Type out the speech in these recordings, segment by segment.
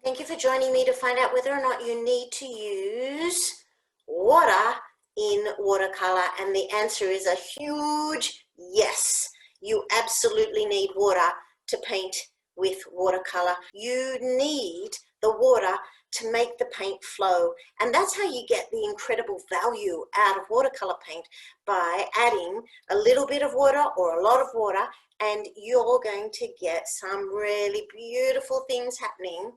Thank you for joining me to find out whether or not you need to use water in watercolor, and the answer is a huge yes. You absolutely need water to paint with watercolor. You need the water to make the paint flow, and that's how you get the incredible value out of watercolor paint, by adding a little bit of water or a lot of water, and you're going to get some really beautiful things happening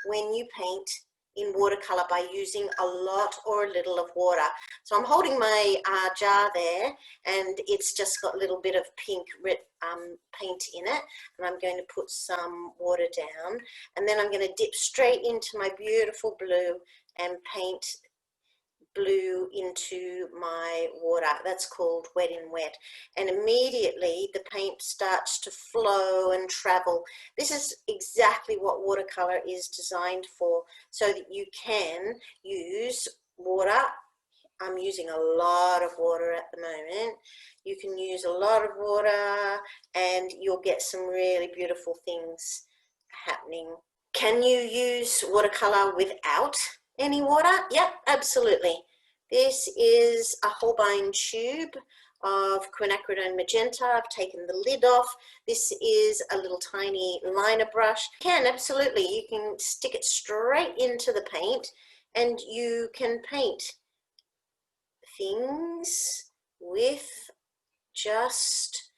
when you paint in watercolor by using a lot or a little of water. So I'm holding my jar there, and it's just got a little bit of pink paint in it, and I'm going to put some water down, and then I'm going to dip straight into my beautiful blue and paint blue into my water. That's called wet in wet, and immediately the paint starts to flow and travel. This is exactly what watercolor is designed for, so that you can use water. I'm using a lot of water at the moment. You can use a lot of water and you'll get some really beautiful things happening. Can you use watercolor without any water? Yep, absolutely. This is a Holbein tube of quinacridone magenta. I've taken the lid off. This is a little tiny liner brush. Absolutely, you can stick it straight into the paint and you can paint things with just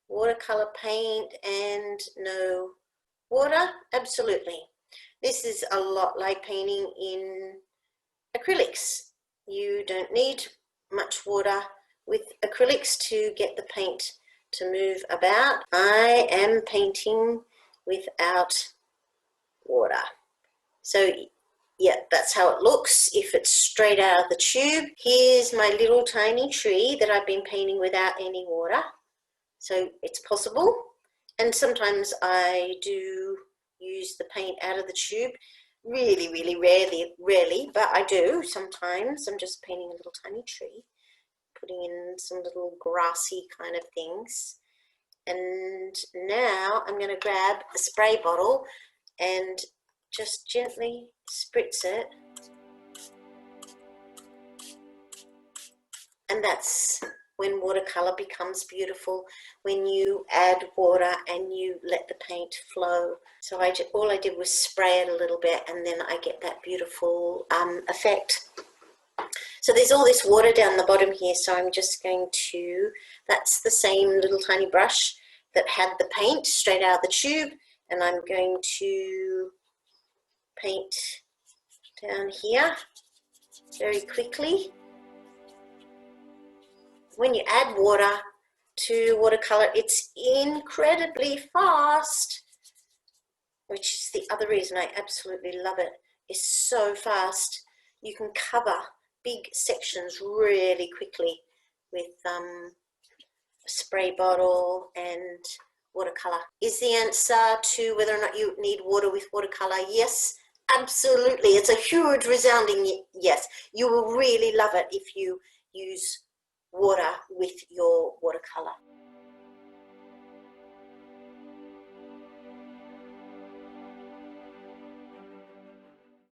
watercolor paint and no water. Absolutely. This is a lot like painting in acrylics. You don't need much water with acrylics to get the paint to move about. I am painting without water. So yeah, that's how it looks if it's straight out of the tube. Here's my little tiny tree that I've been painting without any water. So it's possible. And sometimes I do use the paint out of the tube. Really, really rarely, but I do sometimes. I'm just painting a little tiny tree, putting in some little grassy kind of things. And now I'm going to grab a spray bottle and just gently spritz it. And that's when watercolor becomes beautiful, when you add water and you let the paint flow. So all I did was spray it a little bit, and then I get that beautiful effect. So there's all this water down the bottom here, so I'm just going to, that's the same little tiny brush that had the paint straight out of the tube, and I'm going to paint down here very quickly. When you add water to watercolor, it's incredibly fast, which is the other reason I absolutely love it. It's so fast. You can cover big sections really quickly with a spray bottle and watercolor. Is the answer to whether or not you need water with watercolor? Yes, absolutely. It's a huge resounding yes. You will really love it if you use water with your watercolor.